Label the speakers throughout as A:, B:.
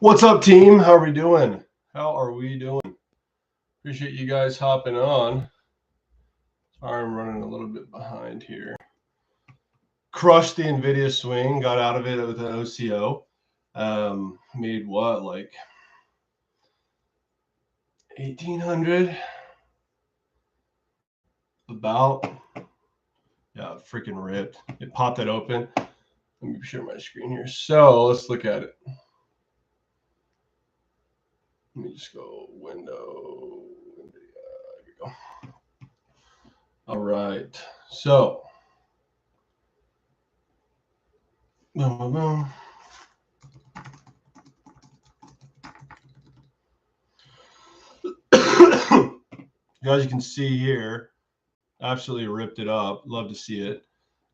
A: What's up, team? How are we doing? Appreciate you guys hopping on. Sorry, I'm running a little bit behind here. Crushed the NVIDIA swing, got out of it with an OCO. Made what, like 1,800? About. Yeah, freaking ripped. It popped it open. Let me share my screen here. So let's look at it. Let me just go window. There we go. All right. So, boom, boom, boom. As you can see here, absolutely ripped it up. Love to see it.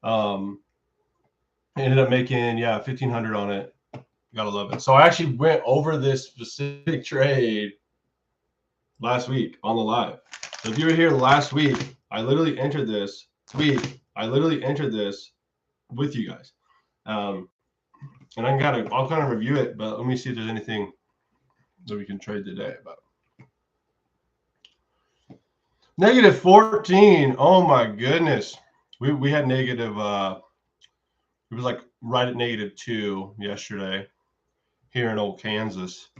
A: Ended up making 1,500 on it. Gotta love it. So I actually went over this specific trade last week on the live. So if you were here last week, I literally entered this with you guys. And I'll kind of review it, but let me see if there's anything that we can trade today about. Negative 14. Oh my goodness. We had negative it was like right at -2 yesterday here in old Kansas.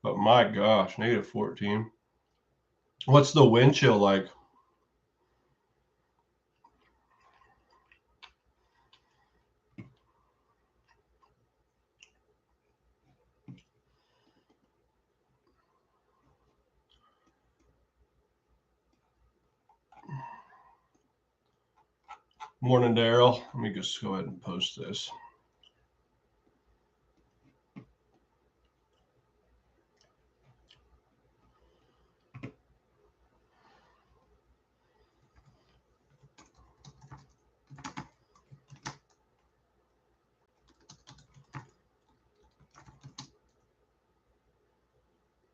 A: But my gosh, negative 14. What's the wind chill like? Morning, Daryl. Let me just go ahead and post this.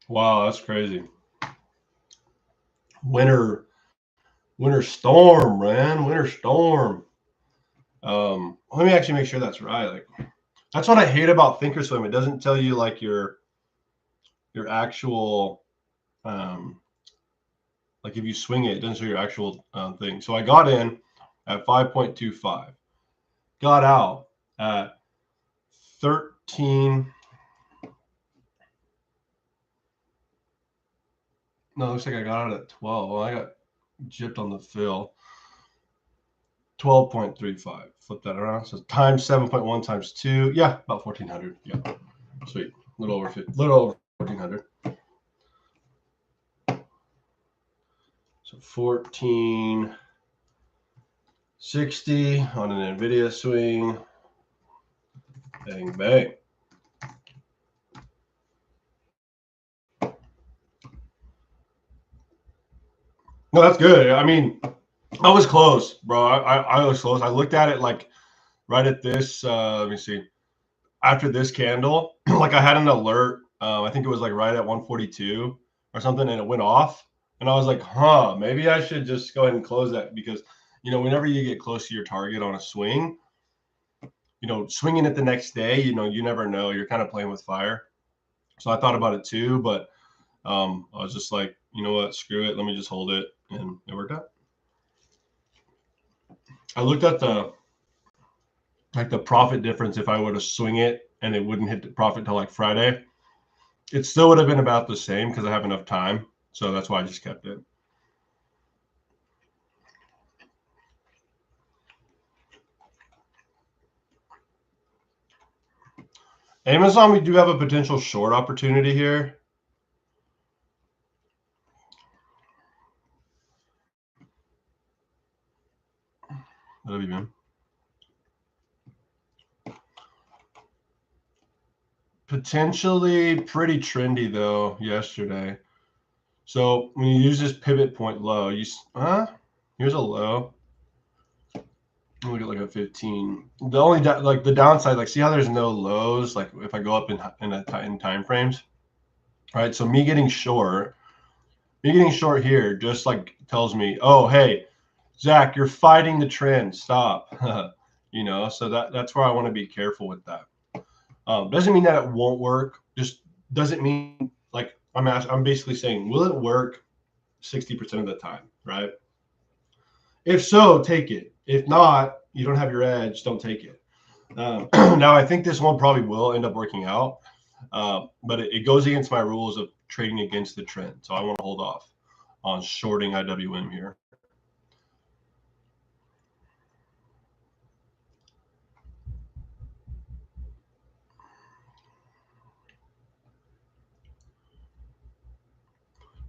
A: Wow, that's crazy. Winter storm, man. Winter storm. Let me actually make sure that's right. Like, that's what I hate about Thinkorswim. It doesn't tell you like your actual like if you swing it, it doesn't show your actual thing. So I got in at 5.25, got out at 13. No, it looks like I got out at 12. Well, I got gypped on the fill. 12.35. Flip that around. So times 7.1 times 2. Yeah, about 1,400. Yeah, sweet. A little over 1,400. So 1,460 on an NVIDIA swing. Bang, bang. No, that's good. I mean, I was close, bro. I was close. I looked at it like right at this. Let me see. After this candle, like I had an alert. I think it was like right at 142 or something, and it went off. And I was like, huh, maybe I should just go ahead and close that because, whenever you get close to your target on a swing, swinging it the next day, you never know. You're kind of playing with fire. So I thought about it too, but I was just like, you know what, screw it. Let me just hold it. And it worked out. I looked at the profit difference if I were to swing it and it wouldn't hit the profit till like Friday. It still would have been about the same because I have enough time. So that's why I just kept it. Amazon, we do have a potential short opportunity here. What have you been? Potentially pretty trendy though yesterday. So when you use this pivot point low, here's a low. Look at like a 15. The only the downside, like see how there's no lows. Like if I go up in time frames, right? So me getting short here just like tells me, oh hey, Zach, you're fighting the trend. Stop. So that's where I want to be careful with that. Doesn't mean that it won't work. just doesn't mean like I'm basically saying, will it work 60% of the time, right? If so, take it. If not, you don't have your edge, don't take it. Now, I think this one probably will end up working out, but it goes against my rules of trading against the trend. So I want to hold off on shorting IWM here.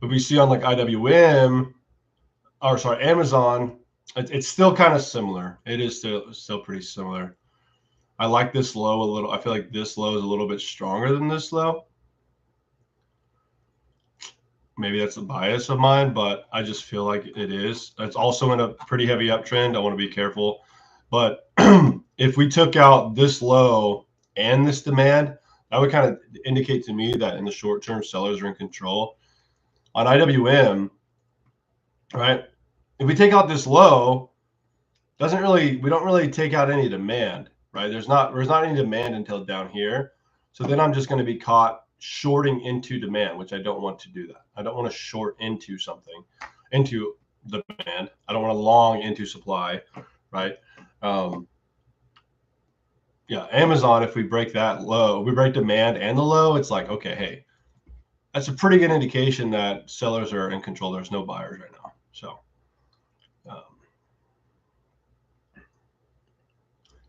A: But we see on like IWM, or sorry, Amazon, it's still kind of similar. It is still pretty similar. I like this low a little. I feel like this low is a little bit stronger than this low. Maybe that's a bias of mine, but I just feel like it is. It's also in a pretty heavy uptrend. I want to be careful. But if we took out this low and this demand, that would kind of indicate to me that in the short term, sellers are in control. On IWM, right? If we take out this low, we don't really take out any demand, right? There's not any demand until down here. So then I'm just going to be caught shorting into demand, which I don't want to do that. I don't want to short into something, into the demand. I don't want to long into supply, right? Yeah, Amazon, if we break that low, we break demand and the low, it's like, okay, hey, that's a pretty good indication that sellers are in control. There's no buyers right now. So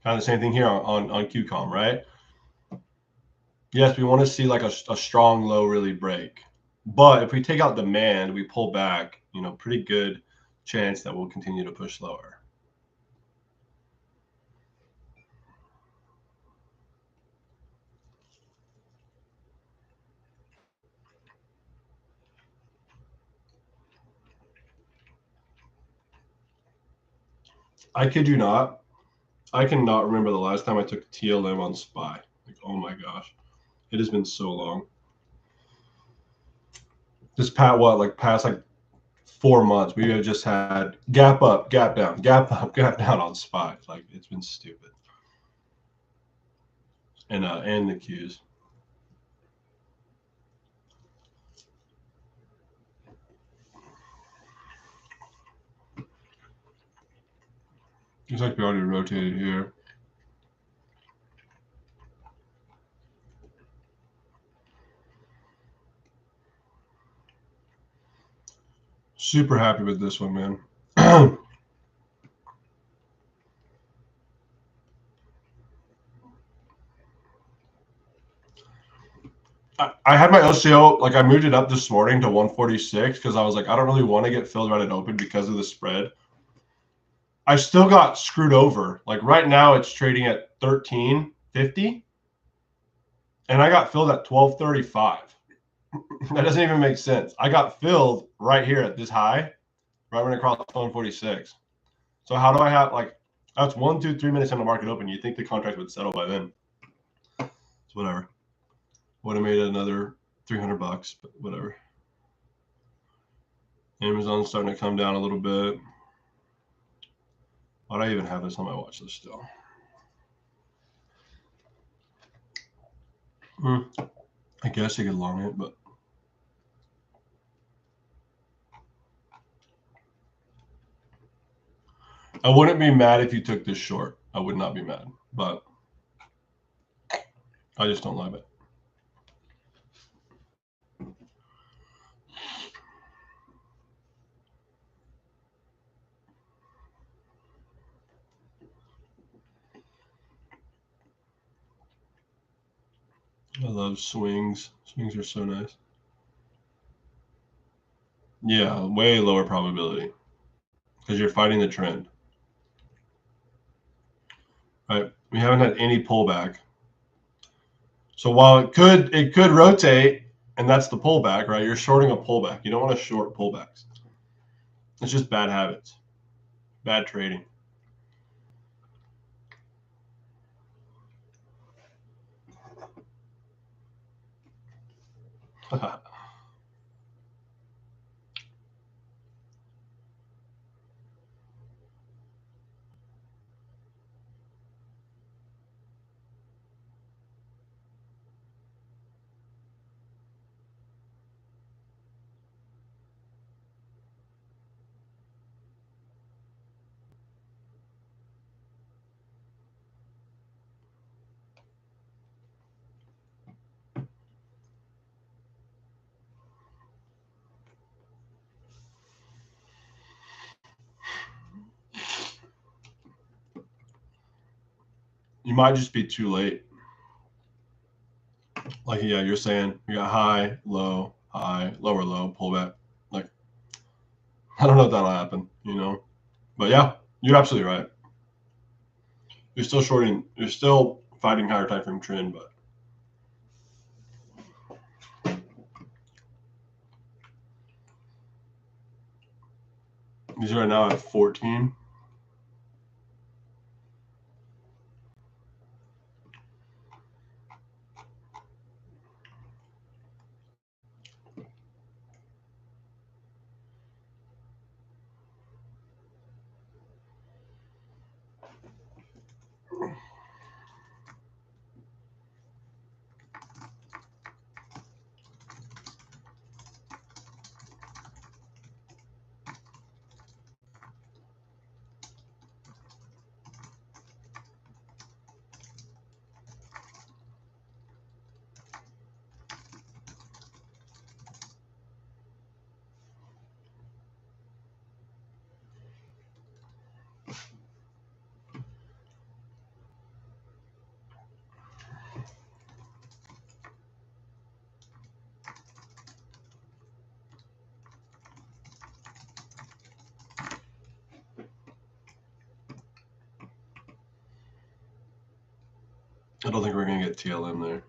A: kind of the same thing here on QCOM, right? Yes, we want to see like a strong low really break. But if we take out demand, we pull back, pretty good chance that we'll continue to push lower. I kid you not. I cannot remember the last time I took TLM on SPY. Like, oh my gosh. It has been so long. This past 4 months, we have just had gap up, gap down, gap up, gap down on SPY. Like, it's been stupid. And the Qs. Looks like we already rotated here. Super happy with this one, man. I had my OCO, like I moved it up this morning to 146 because I was like, I don't really want to get filled right at open because of the spread. I still got screwed over. Like right now it's trading at 1350 and I got filled at 1235. That doesn't even make sense. I got filled right here at this high, right when it crossed 146. So how do I have that's 1, 2, 3 minutes on the market open. You think the contract would settle by then. It's whatever. Would have made another $300, but whatever. Amazon's starting to come down a little bit. Why do I even have this on my watch list still? I guess I could long it, but I wouldn't be mad if you took this short. I would not be mad, but I just don't love it. I love swings. Swings are so nice. Yeah, way lower probability because you're fighting the trend. Right? We haven't had any pullback. So while it could rotate, and that's the pullback, right? You're shorting a pullback. You don't want to short pullbacks. It's just bad habits, bad trading. you might just be too late. Like, yeah, you're saying you got high, lower, low, pullback. Like, I don't know if that'll happen, you know. But yeah, you're absolutely right. You're still shorting. You're still fighting higher time frame trend, but these are right now at 14. I don't think we're going to get TLM there.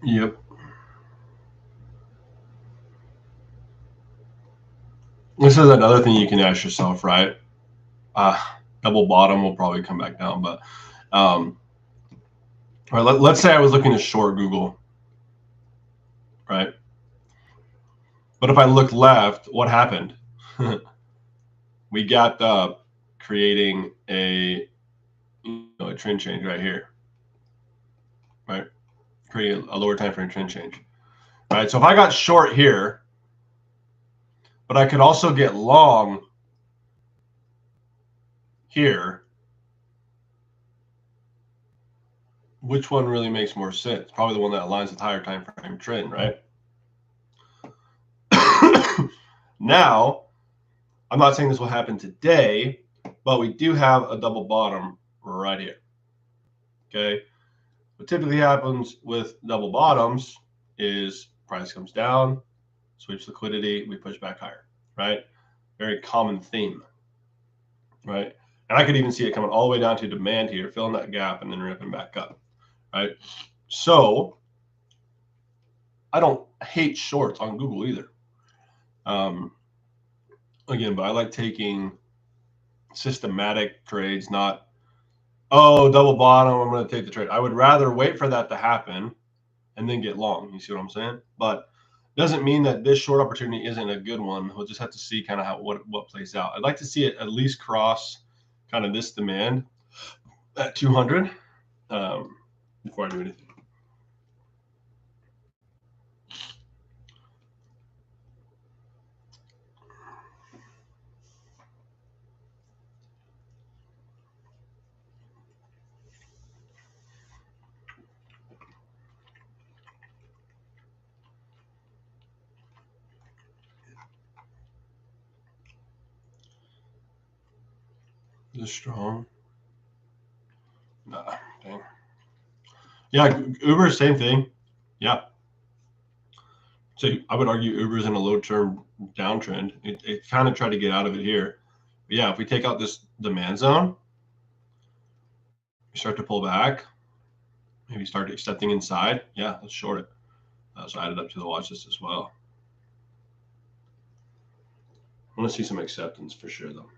A: Yep. This is another thing you can ask yourself, right? Double bottom will probably come back down, but all right, let's say I was looking to short Google, right? But if I look left, what happened? We gapped up, creating a trend change right here, right? Creating a lower time frame trend change, right? So if I got short here, but I could also get long here, which one really makes more sense? Probably the one that aligns with higher time frame trend, right? Now, I'm not saying this will happen today, but we do have a double bottom right here. Okay. What typically happens with double bottoms is price comes down, sweeps liquidity, we push back higher, right? Very common theme, right? And I could even see it coming all the way down to demand here, filling that gap and then ripping back up, right? So I don't hate shorts on Google either. Again, but I like taking systematic trades, not, oh, double bottom, I'm going to take the trade. I would rather wait for that to happen and then get long. You see what I'm saying? But doesn't mean that this short opportunity isn't a good one. We'll just have to see kind of how what plays out. I'd like to see it at least cross kind of this demand at 200 before I do anything. Is this strong? Nah, dang. Yeah, Uber, same thing. Yeah. So I would argue Uber's in a low-term downtrend. It kind of tried to get out of it here. But yeah, if we take out this demand zone, we start to pull back, maybe start accepting inside. Yeah, let's short it. So add it up to the watch list as well. I want to see some acceptance for sure, though.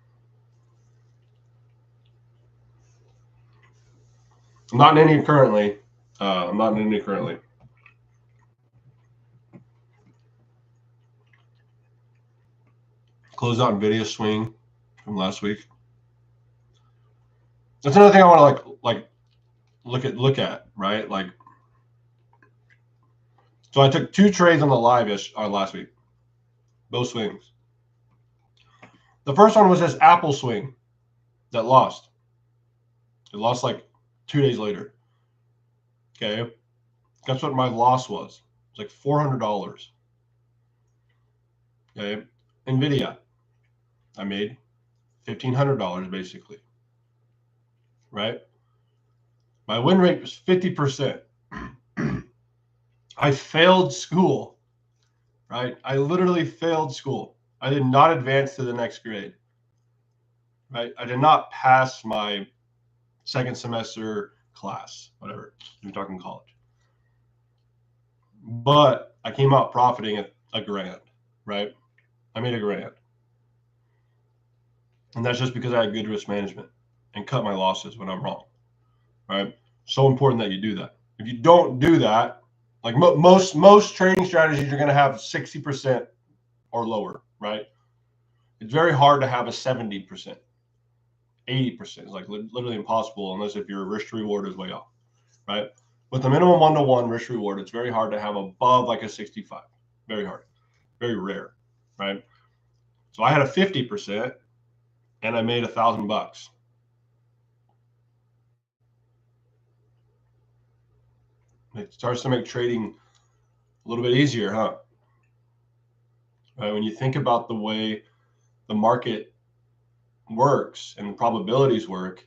A: I'm not in any currently. I'm not in any currently. Closed out Nvidia swing from last week. That's another thing I want to look at, right? Like, so I took 2 trades on the live last week, both swings. The first one was this Apple swing that lost. It lost like 2 days later. Okay, guess what my loss was? It's like $400. Okay, Nvidia, I made $1,500 basically. Right? My win rate was 50%. I failed school. Right? I literally failed school. I did not advance to the next grade. Right? I did not pass my second semester class, whatever. You're talking college. But I came out profiting at $1,000, right? I made $1,000. And that's just because I had good risk management and cut my losses when I'm wrong, right? So important that you do that. If you don't do that, like most trading strategies, you're going to have 60% or lower, right? It's very hard to have a 70%. 80% is like literally impossible unless if your risk to reward is way off, right? With the minimum 1-to-1 risk reward, it's very hard to have above like a 65. Very hard, very rare, right? So I had a 50% and I made $1,000. It starts to make trading a little bit easier, huh? Right? When you think about the way the market works and the probabilities work,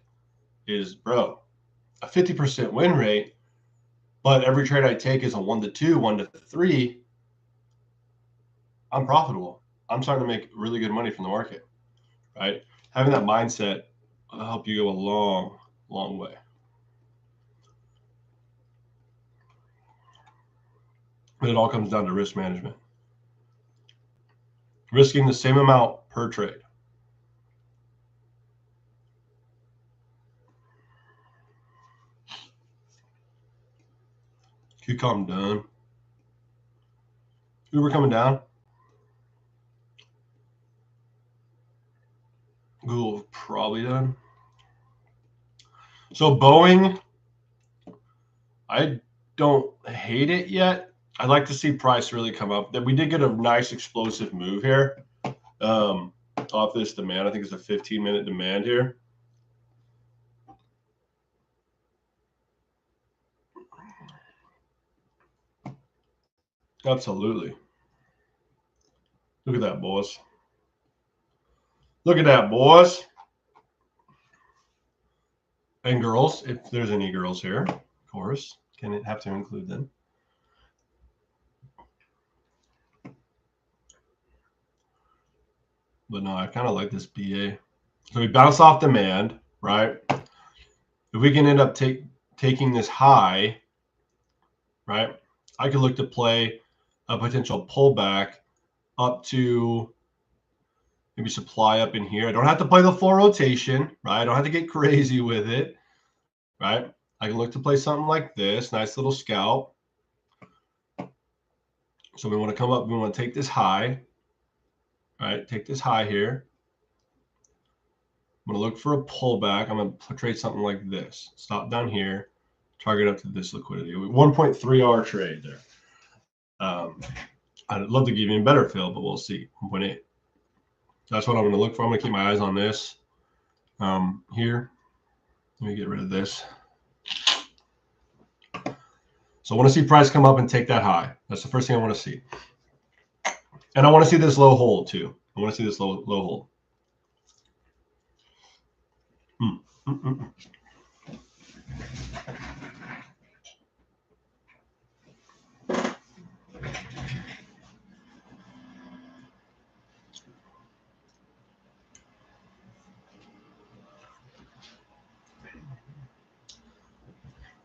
A: is, bro, a 50% win rate, but every trade I take is a 1-to-2, 1-to-3, I'm profitable. I'm starting to make really good money from the market, right? Having that mindset will help you go a long, long way. But it all comes down to risk management. Risking the same amount per trade. QCOM done. Uber coming down. Google probably done. So Boeing, I don't hate it yet. I'd like to see price really come up. That we did get a nice explosive move here off this demand. I think it's a 15-minute demand here. Absolutely. Look at that, boys. Look at that, boys. And girls, if there's any girls here, of course, can have to include them. But no, I kind of like this BA. So we bounce off demand, right? If we can end up taking this high, right, I could look to play a potential pullback up to maybe supply up in here. I don't have to play the full rotation, right? I don't have to get crazy with it, right? I can look to play something like this, nice little scalp. So we want to come up, we want to take this high, right? Take this high here. I'm going to look for a pullback. I'm going to trade something like this. Stop down here, target up to this liquidity. 1.3 hour trade there. I'd love to give you a better fill, but we'll see. 1.8. That's what I'm going to look for. I'm going to keep my eyes on this here. Let me get rid of this. So I want to see price come up and take that high. That's the first thing I want to see. And I want to see this low hold too. I want to see this low hold.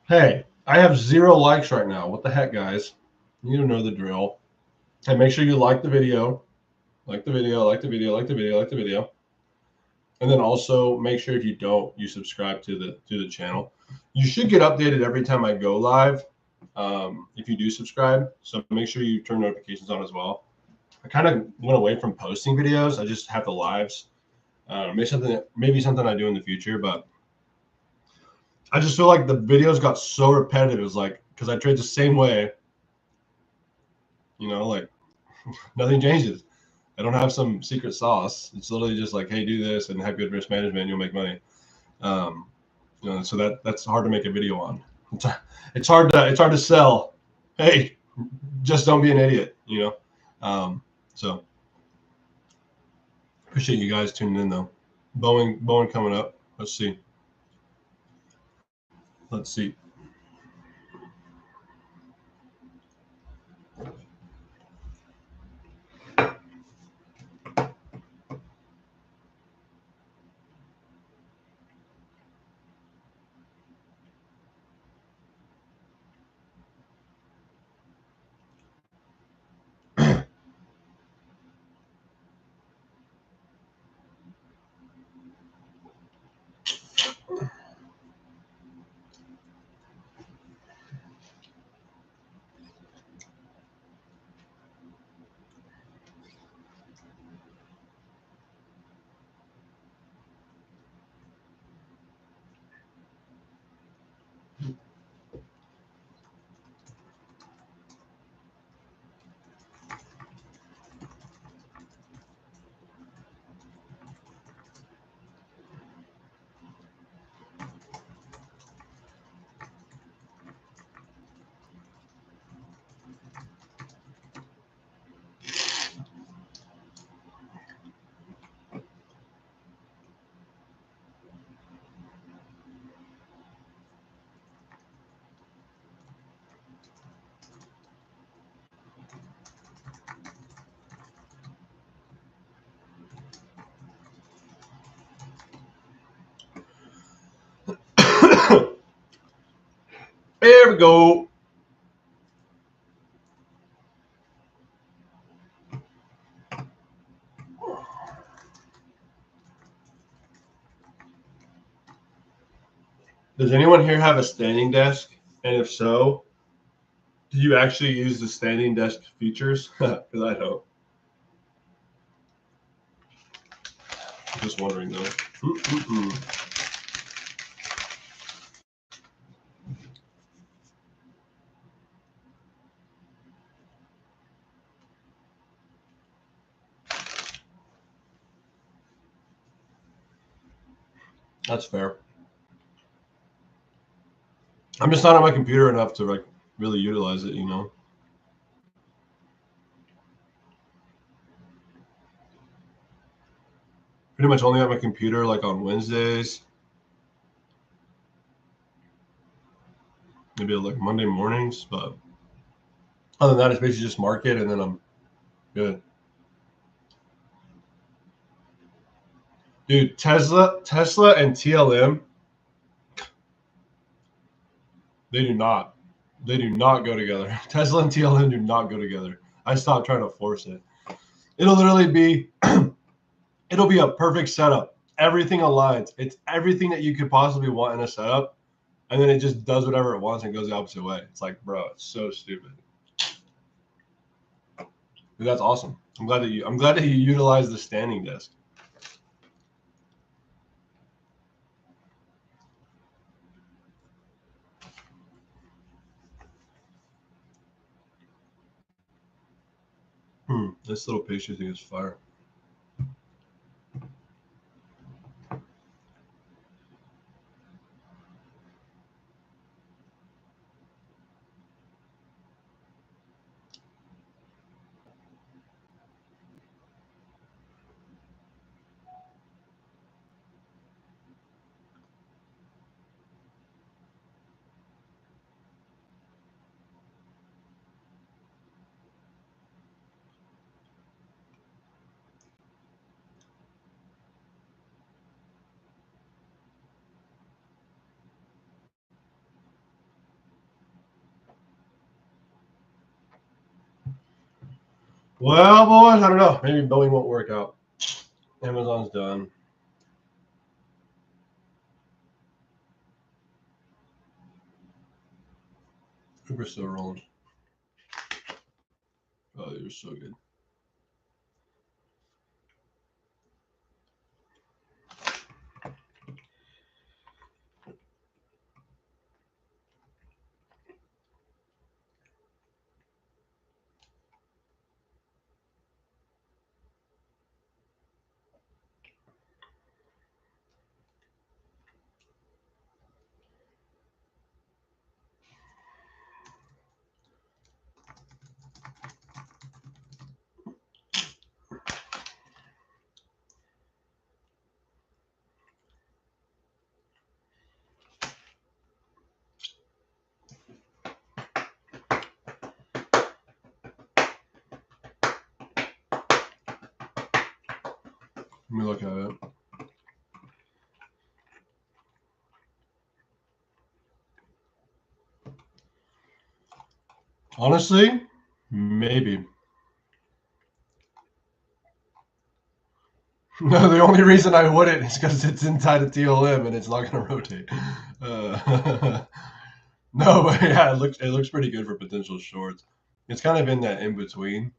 A: Hey, I have 0 likes right now. What the heck, guys? You know the drill. And make sure you like the video. Like the video, like the video, like the video, like the video. And then also make sure if you don't, you subscribe to the channel. You should get updated every time I go live if you do subscribe. So make sure you turn notifications on as well. I kind of went away from posting videos. I just have the lives. Maybe something I do in the future, but I just feel like the videos got so repetitive. It was like, because I trade the same way, like nothing changes. I don't have some secret sauce. It's literally just like, hey, do this and have good risk management, and you'll make money. So that's hard to make a video on. It's hard to sell. Hey, just don't be an idiot. So appreciate you guys tuning in though. Boeing coming up. Let's see. There we go. Does anyone here have a standing desk? And if so, do you actually use the standing desk features? Because I don't. Just wondering though. That's fair. I'm just not on my computer enough to like really utilize it, Pretty much only on my computer like on Wednesdays. Maybe like Monday mornings, but other than that, it's basically just market and then I'm good. Dude, Tesla and TLM, they do not go together. Tesla and TLM do not go together. I stopped trying to force it. It'll literally be it'll be a perfect setup. Everything aligns. It's everything that you could possibly want in a setup, and then it just does whatever it wants and goes the opposite way. It's like, bro, it's so stupid. Dude, that's awesome. I'm glad that you utilize the standing desk. This little pastry thing is fire. Well, boys, I don't know. Maybe Boeing won't work out. Amazon's done. Uber's still rolling. Oh, you're so good. Let me look at it. Honestly, maybe. No, the only reason I wouldn't is because it's inside a TLM and it's not going to rotate. No, but yeah, it looks pretty good for potential shorts. It's kind of in that in between.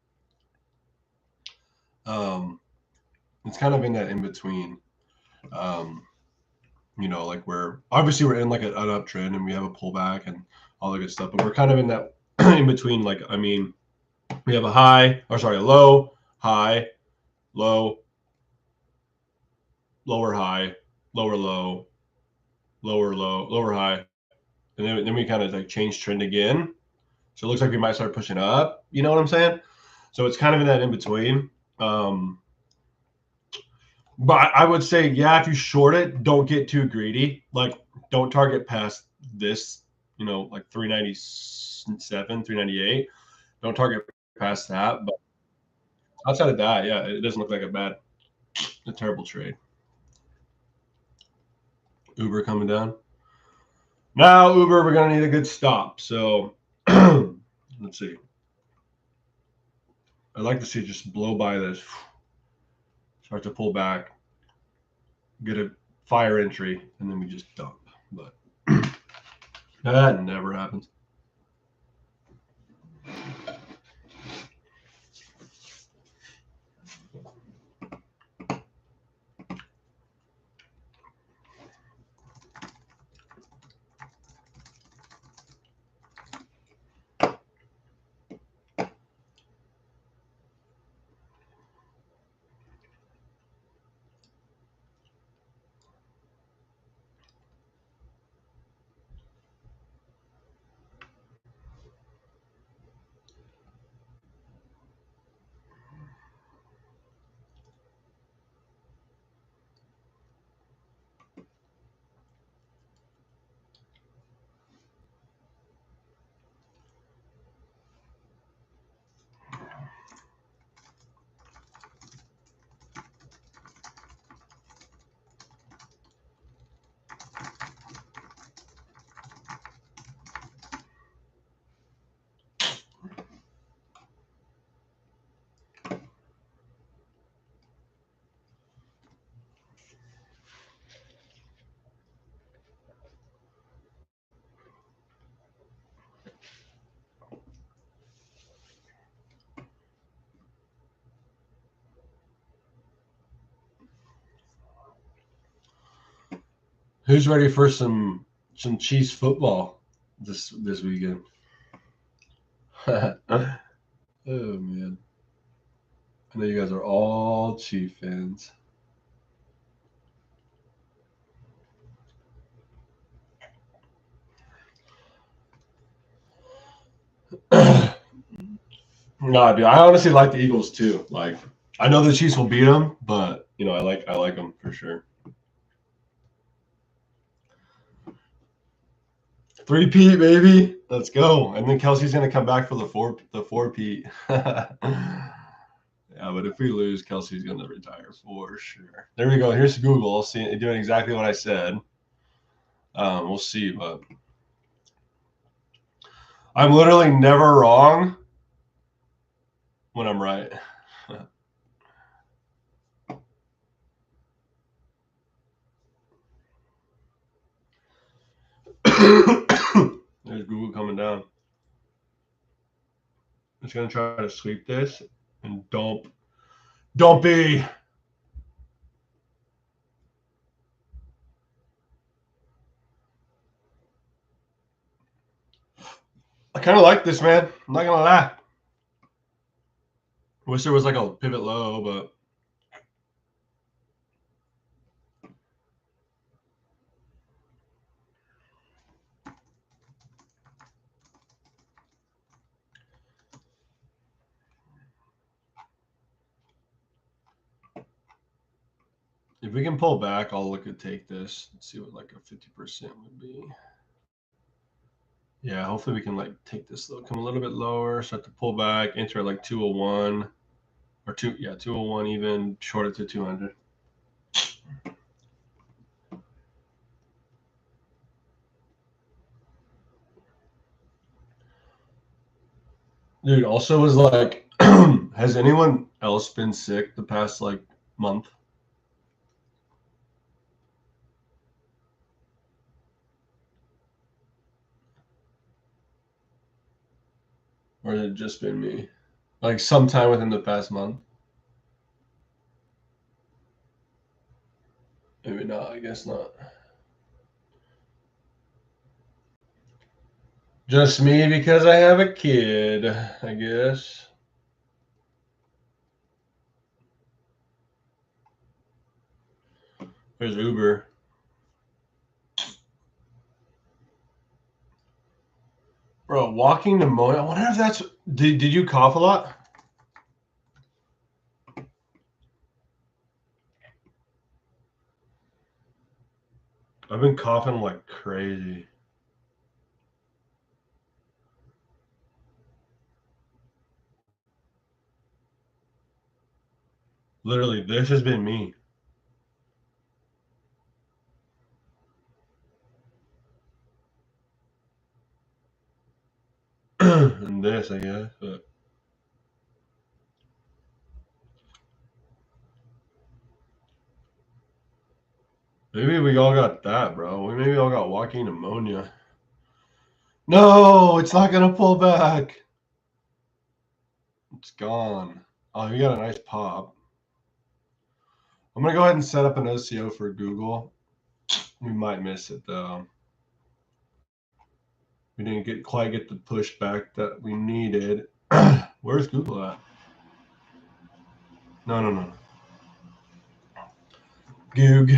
A: It's kind of in that in between. Um, like we're obviously we're in like an uptrend and we have a pullback and all the good stuff, but we're kind of in that in between. Like, I mean, we have a low, high, low, lower high, lower low, lower low, lower high, and then we kind of like change trend again. So it looks like we might start pushing up. You know what I'm saying? So it's kind of in that in between. But I would say, yeah, if you short it, don't get too greedy. Like, don't target past this, like 397, 398. Don't target past that. But outside of that, yeah, it doesn't look like a terrible trade. Uber coming down. Now, Uber, we're going to need a good stop. So let's see. I'd like to see it just blow by this, start to pull back, get a fire entry, and then we just dump. But that never happens. Who's ready for some Chiefs football this weekend? Oh man, I know you guys are all Chief fans. No, dude, I honestly like the Eagles too. Like, I know the Chiefs will beat them, but I like them for sure. 3-peat, baby. Let's go. And then Kelsey's gonna come back for the 4-peat. Yeah, but if we lose, Kelsey's gonna retire for sure. There we go. Here's Google doing exactly what I said. We'll see, but I'm literally never wrong when I'm right. There's Google coming down. It's gonna try to sweep this and don't be. I kind of like this, man. I'm not gonna lie. Wish there was like a pivot low, but if we can pull back, I'll look at take this and see what like a 50% would be. Yeah, hopefully we can like take this low, come a little bit lower, start to pull back, enter at like 201 or 201 even, short it to 200. Dude, also was like, has anyone else been sick the past like month? Or has it just been me? Like sometime within the past month? Maybe not, I guess not. Just me because I have a kid, I guess. There's Uber. Bro, walking pneumonia. I wonder if that's. Did you cough a lot? I've been coughing like crazy. Literally, this has been me. And this, I guess. But maybe we all got that, bro. We maybe all got walking pneumonia. No, it's not gonna pull back. It's gone. Oh, you got a nice pop. I'm gonna go ahead and set up an OCO for Google. We might miss it though. We didn't quite get the pushback that we needed. Where's Google at? No. Goog.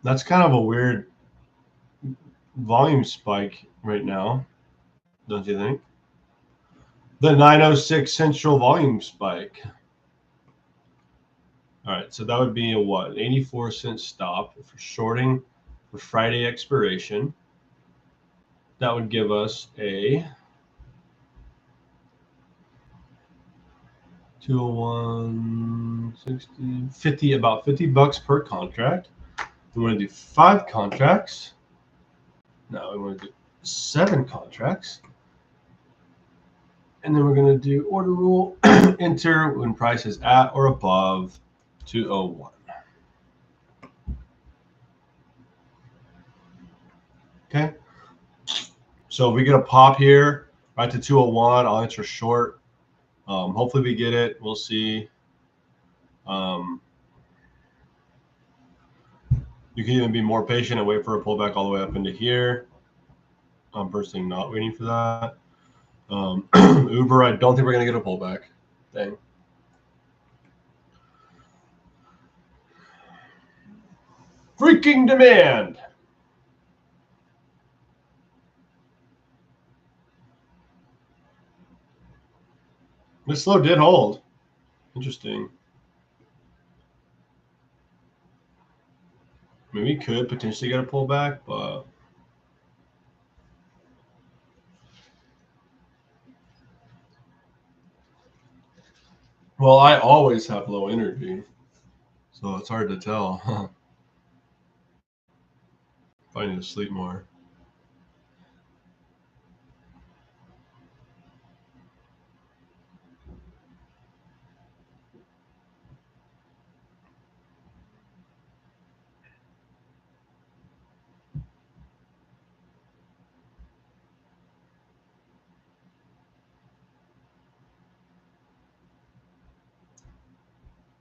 A: That's kind of a weird volume spike right now, don't you think? The 906 central volume spike. All right, so that would be a what? 84-cent stop for shorting for Friday expiration. That would give us a 201, 60, 50, about $50 per contract. We want to do 5 contracts. No, we want to do 7 contracts. And then we're going to do order rule, enter when price is at or above 201. Okay. So if we get a pop here right to 201, I'll enter short. Hopefully we get it. We'll see. You can even be more patient and wait for a pullback all the way up into here. I'm personally not waiting for that. Uber, I don't think we're going to get a pullback. Dang. Freaking demand. This low did hold. Interesting. I mean, we could potentially get a pullback, but well, I always have low energy, so it's hard to tell. I need to sleep more.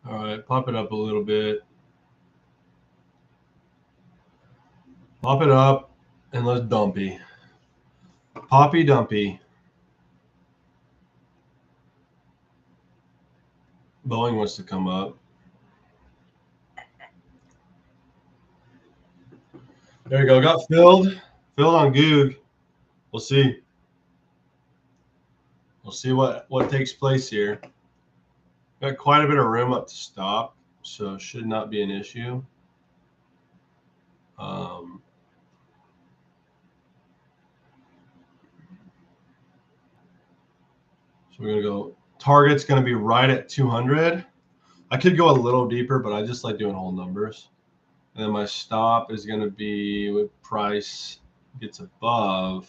A: All right, pop it up a little bit. Pop it up and let's dumpy. Poppy dumpy. Boeing wants to come up. There you go. Got filled. Filled on Goog. We'll see. We'll see what takes place here. Got quite a bit of room up to stop, so should not be an issue. So we're gonna go. Target's gonna be right at 200. I could go a little deeper, but I just like doing whole numbers. And then my stop is gonna be with price gets above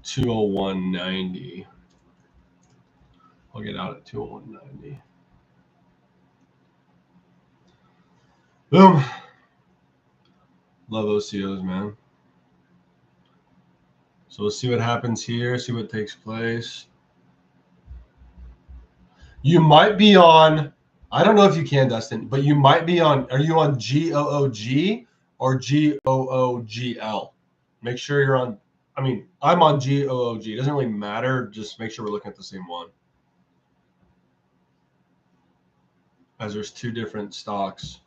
A: 201.90. I'll get out at 201.90. Boom. Love OCOs, man. So we'll see what happens here, see what takes place. You might be on, I don't know if you can, Dustin, but you might be on, are you on GOOG or GOOGL? Make sure you're on, I mean, I'm on GOOG. It doesn't really matter. Just make sure we're looking at the same one. As there's two different stocks.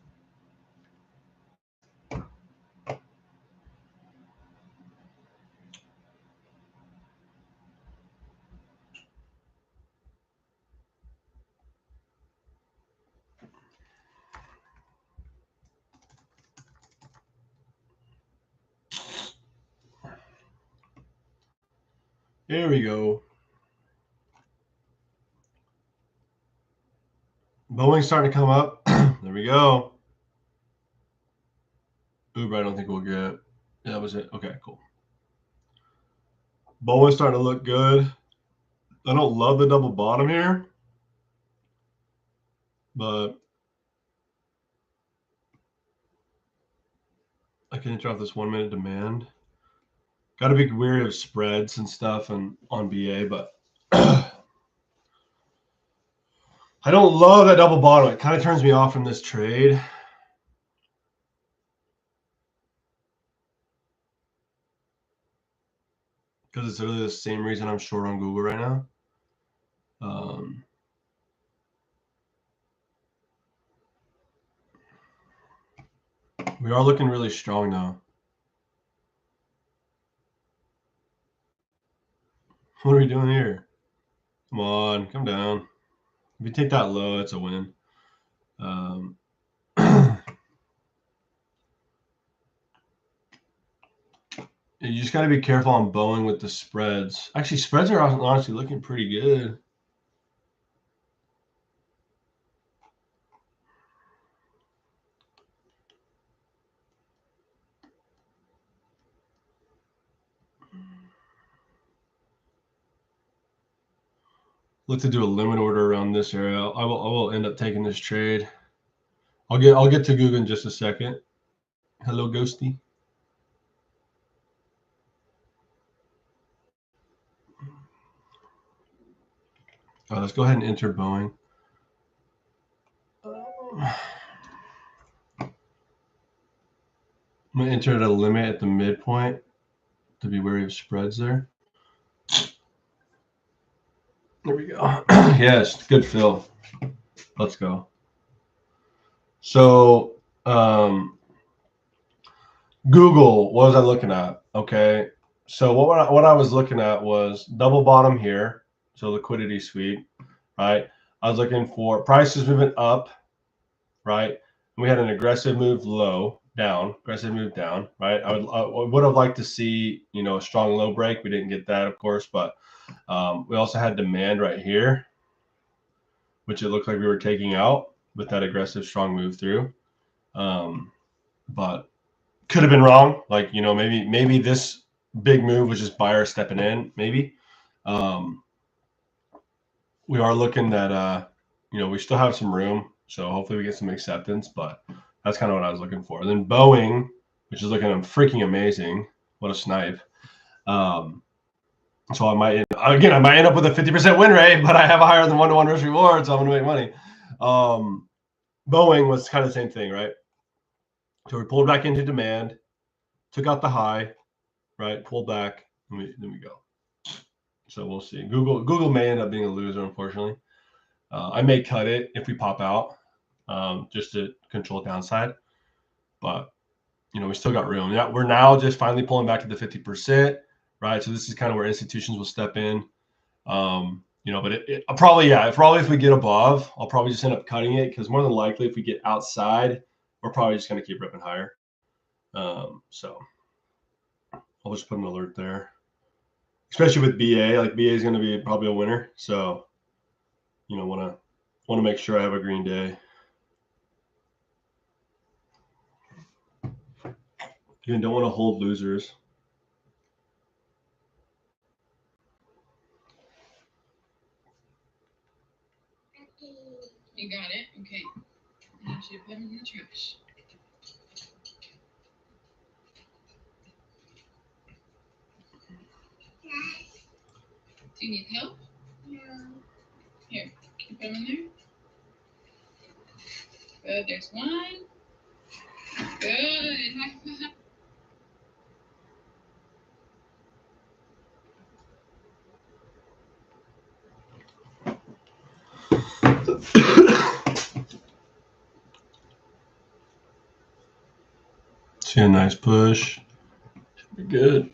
A: Here we go. Boeing's starting to come up. There we go. Uber, I don't think we'll get. Yeah, that was it. Okay, cool. Boeing's starting to look good. I don't love the double bottom here, but I can enter off this 1 minute demand. Got to be wary of spreads and stuff and on BA, but I don't love that double bottom. It kind of turns me off from this trade. Because it's literally the same reason I'm short on Google right now. We are looking really strong though. What are we doing here? Come on, come down. If you take that low, it's a win. You just got to be careful on Boeing with the spreads. Actually, spreads are honestly looking pretty good. Look to do a limit order around this area. I will end up taking this trade. I'll get to Google in just a second. Hello, Ghosty. Let's go ahead and enter Boeing. I'm going to enter at a limit at the midpoint to be wary of spreads there. There we go. Yes, good fill. Let's go. So Google, what was I looking at? Okay. So what I was looking at was double bottom here. So liquidity sweep, right? I was looking for prices moving up, right? And we had an aggressive move low, down, aggressive move down, right? I would have liked to see, a strong low break. We didn't get that, of course, but we also had demand right here, which it looked like we were taking out with that aggressive strong move through. But could have been wrong. Like, maybe this big move was just buyer stepping in, maybe. We are looking at, we still have some room. So hopefully we get some acceptance, but that's kind of what I was looking for. And then Boeing, which is looking freaking amazing. What a snipe. So I might end up with a 50% win rate, but I have a higher than 1-to-1 risk reward, so I'm going to make money. Boeing was kind of the same thing, right? So we pulled back into demand, took out the high, right? Pulled back, and then we go. So we'll see. Google may end up being a loser, unfortunately. I may cut it if we pop out, just to control downside. But we still got room. Yeah, we're now just finally pulling back to the 50%, right? So this is kind of where institutions will step in. But probably if we get above, I'll probably just end up cutting it, because more than likely if we get outside, we're probably just going to keep ripping higher. So I'll just put an alert there, especially with BA. Like, BA is going to be probably a winner. So, want to make sure I have a green day. Again, don't want to hold losers.
B: You got it? Okay. I want you to put them in the trash. Do you need help? No. Here, keep them in there. Good, there's one. Good. High five.
A: See a nice push. Should be good.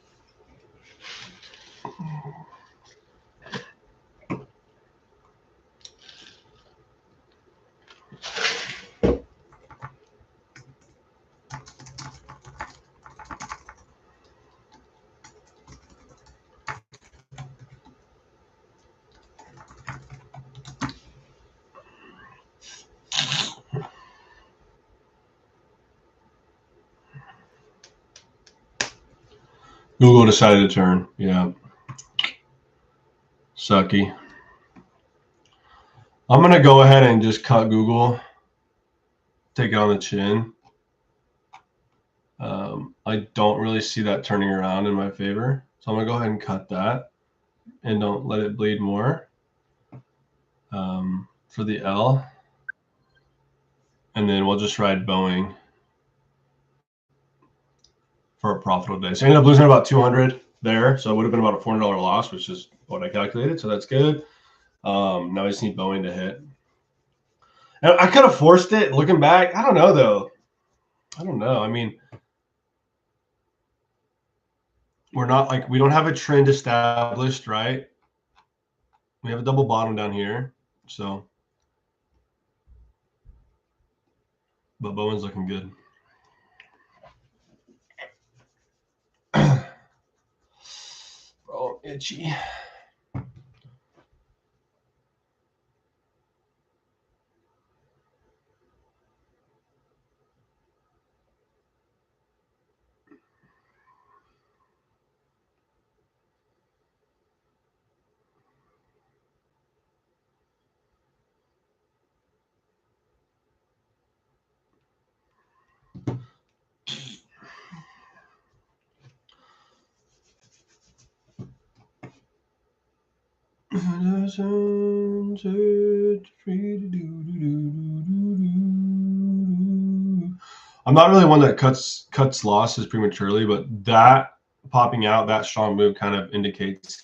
A: Google decided to turn. Yeah. Sucky. I'm going to go ahead and just cut Google. Take it on the chin. I don't really see that turning around in my favor. So I'm going to go ahead and cut that. And don't let it bleed more. For the L. And then we'll just ride Boeing for a profitable day. So I ended up losing about 200 there. So it would have been about a $400 loss, which is what I calculated. So that's good. Now I just need Boeing to hit. And I could have forced it. Looking back, I don't know, though. I don't know. I mean, we're not like, we don't have a trend established, right? We have a double bottom down here. So, but Bowen's looking good. Bro, itchy. I'm not really one that cuts losses prematurely, but that popping out, that strong move kind of indicates,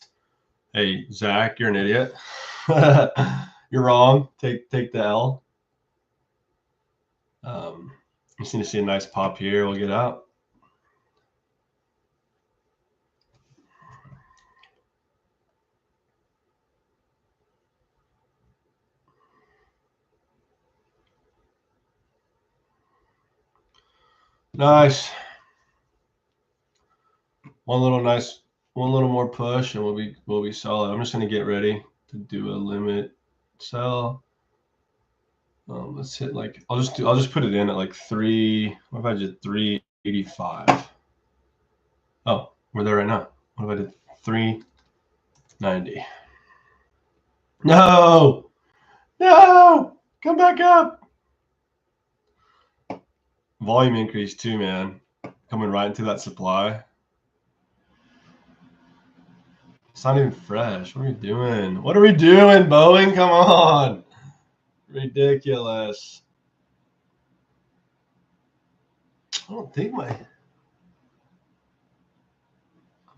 A: hey, Zach, you're an idiot. You're wrong. Take the L. Just need to see a nice pop here. We'll get out. Nice. One little more push, and we'll be solid. I'm just gonna get ready to do a limit sell. Let's hit like I'll just put it in at like 3. What if I did 385? Oh, we're there right now. What if I did 390? No, come back up. Volume increase too, man. Coming right into that supply. It's not even fresh. What are we doing? What are we doing, Boeing? Come on. Ridiculous. I don't think I'm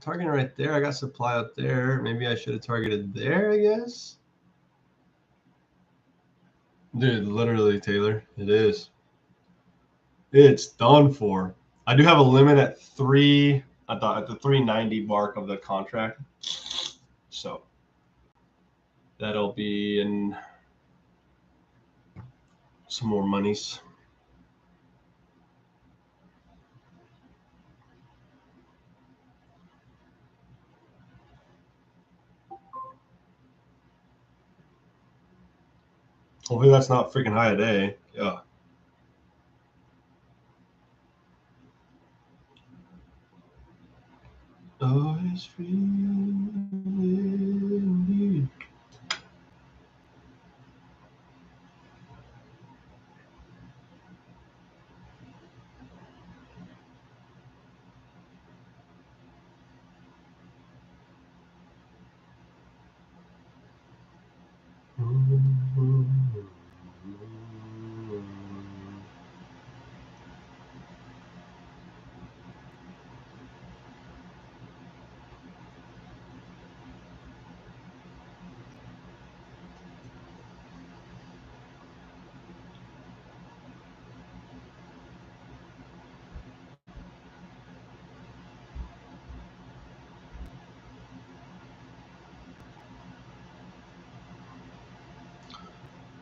A: targeting right there. I got supply out there. Maybe I should have targeted there, I guess. Dude, literally, Taylor, it is. It's done for. I do have a limit at 3. I thought at the 390 mark of the contract. So that'll be in some more monies. Hopefully that's not freaking high a day. Yeah. Oh, it's free indeed.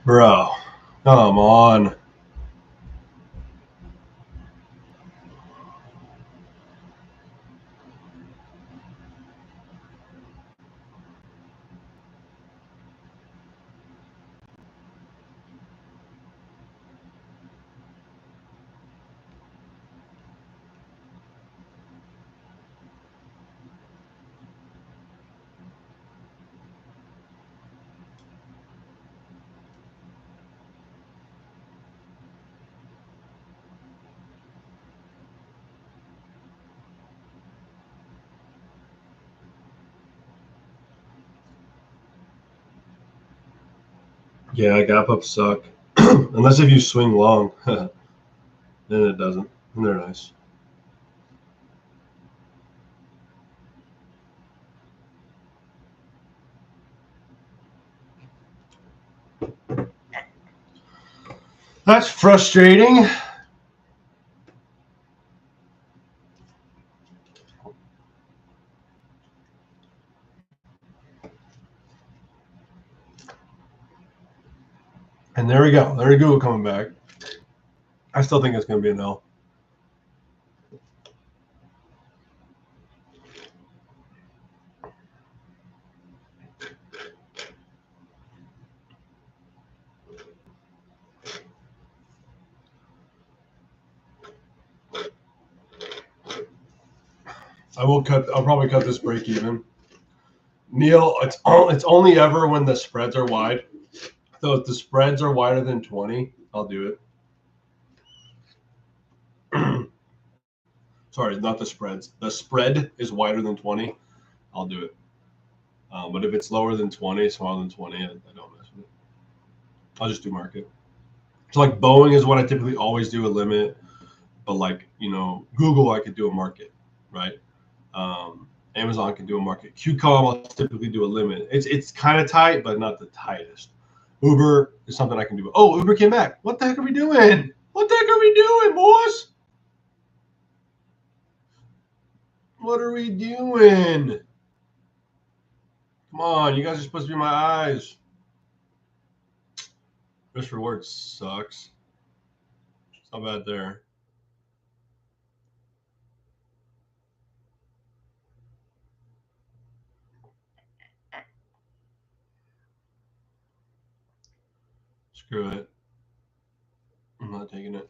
A: Bro, come on. Yeah, gap ups suck. Unless if you swing long. Then it doesn't. And they're nice. That's frustrating. And there we go. There we go coming back. I still think it's going to be an L. I'll probably cut this break even. Neil, it's only ever when the spreads are wide. So if the spreads are wider than 20, I'll do it. Sorry, not the spreads. The spread is wider than 20, I'll do it. But if it's lower than 20, smaller than 20, I don't mess with it. I'll just do market. So like Boeing is what I typically always do a limit. But like, Google, I could do a market, right? Amazon can do a market. QCOM, I'll typically do a limit. It's kind of tight, but not the tightest. Uber is something I can do. Oh, Uber came back. What the heck are we doing? What the heck are we doing, boys? What are we doing? Come on, you guys are supposed to be my eyes. Risk reward sucks. It's not bad there. Screw it. I'm not taking it.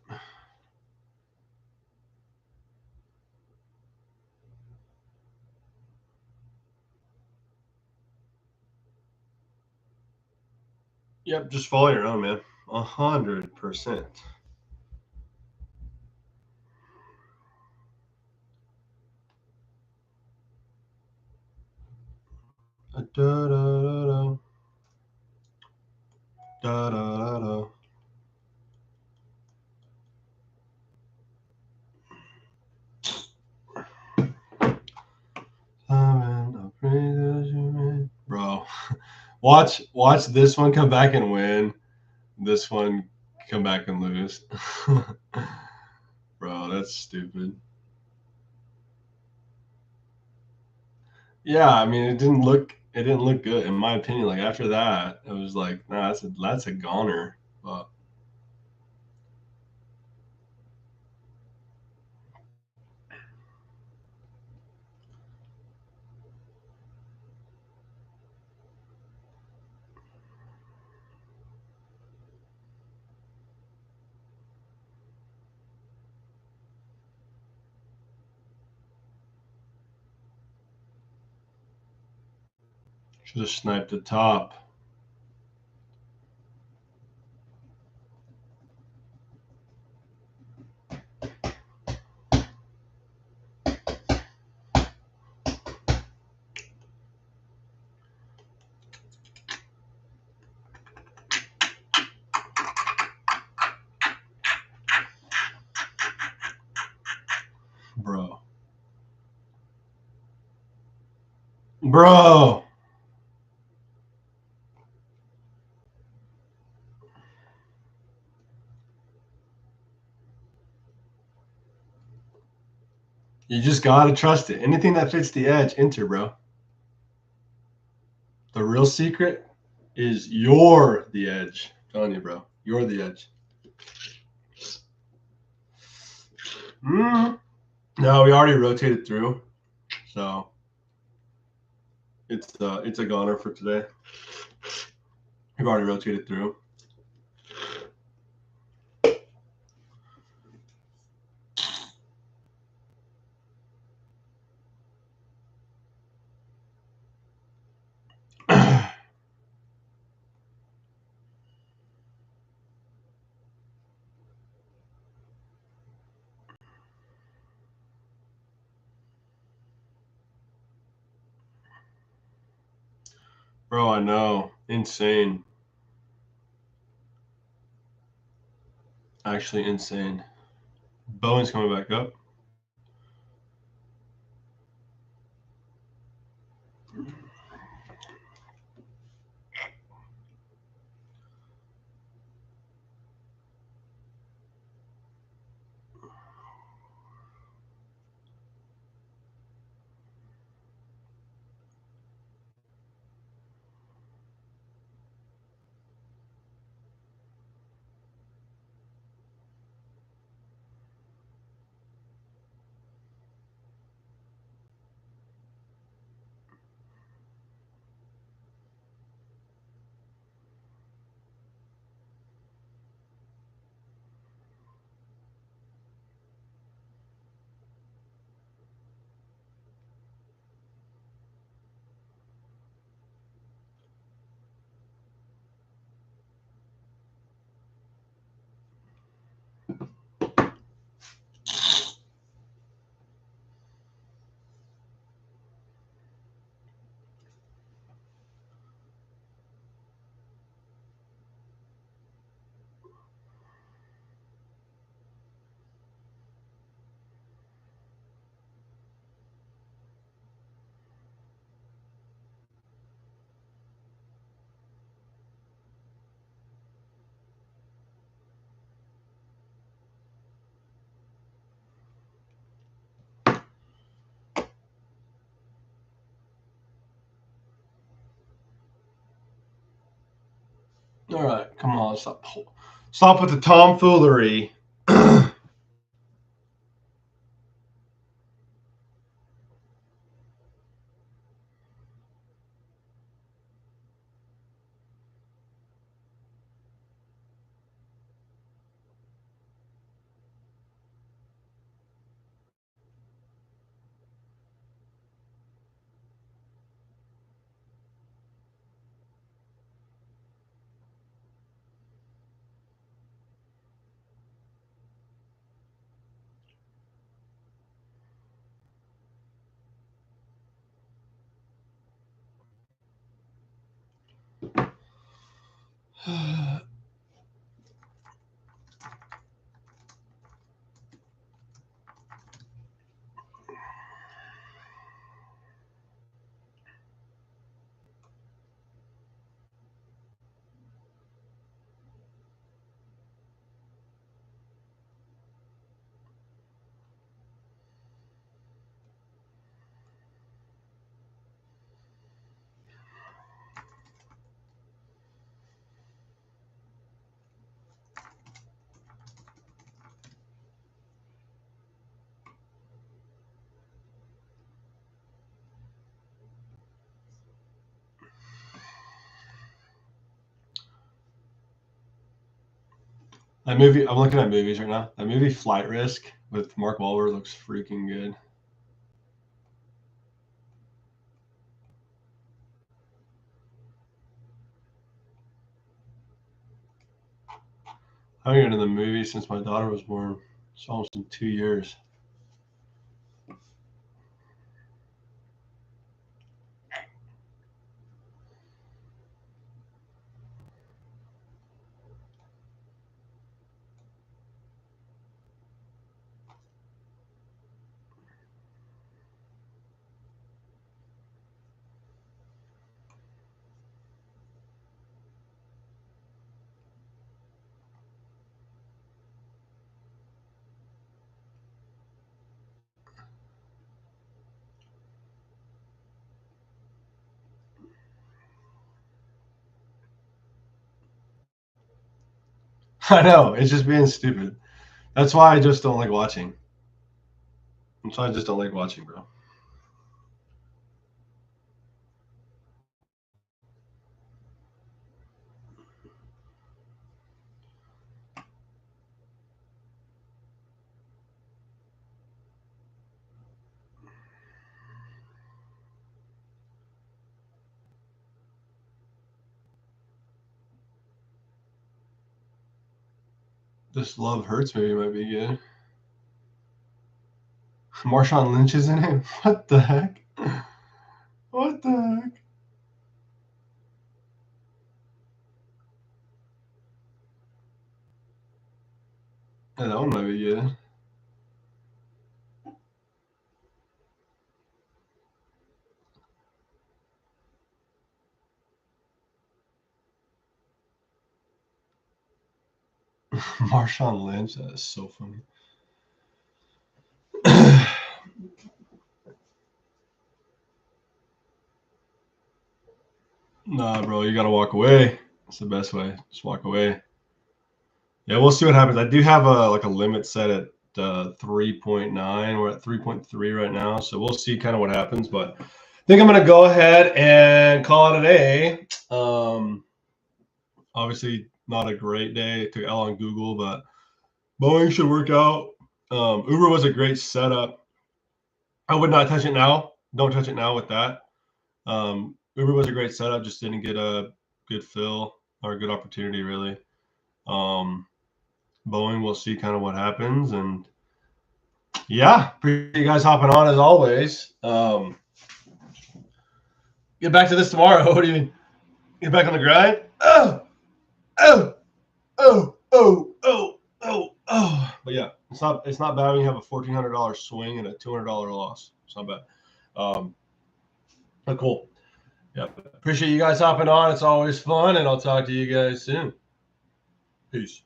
A: Yep, just follow your own, man. 100%. Da da da da. Da da da da. Bro, watch this one come back and win. This one come back and lose. Bro, that's stupid. Yeah, I mean, it didn't look good in my opinion. Like after that, it was like, nah, that's a goner. But should have sniped the top. Bro. You just gotta trust it. Anything that fits the edge, enter, bro. The real secret is you're the edge. Telling you, bro. You're the edge. No, we already rotated through. So it's a goner for today. We've already rotated through. Bro, I know. Insane. Actually insane. Bowen's coming back up. All right, come on, stop with the tomfoolery. That movie, I'm looking at movies right now. That movie Flight Risk with Mark Wahlberg looks freaking good. I haven't been in the movie since my daughter was born. It's almost in 2 years. I know. It's just being stupid. That's why I just don't like watching. That's why I just don't like watching, bro. This Love Hurts movie might be good. Marshawn Lynch is in it? What the heck? What the heck? Yeah, that one might be good. Marshawn Lynch, that is so funny. Nah, bro, you gotta walk away. It's the best way. Just walk away. Yeah, we'll see what happens. I do have a limit set at 3.9. We're at 3.3 right now, so we'll see kind of what happens. But I think I'm gonna go ahead and call it a day. Obviously, not a great day. Took L on Google, but Boeing should work out. Uber was a great setup. I would not touch it now. Don't touch it now with that. Uber was a great setup, just didn't get a good fill or a good opportunity, really. Boeing, we'll see kind of what happens. And yeah, appreciate you guys hopping on as always. Get back to this tomorrow. What do you mean? Get back on the grind? Oh. But yeah, it's not bad when you have a $1,400 swing and a $200 loss. It's not bad. But cool. Yeah, appreciate you guys hopping on. It's always fun, and I'll talk to you guys soon. Peace.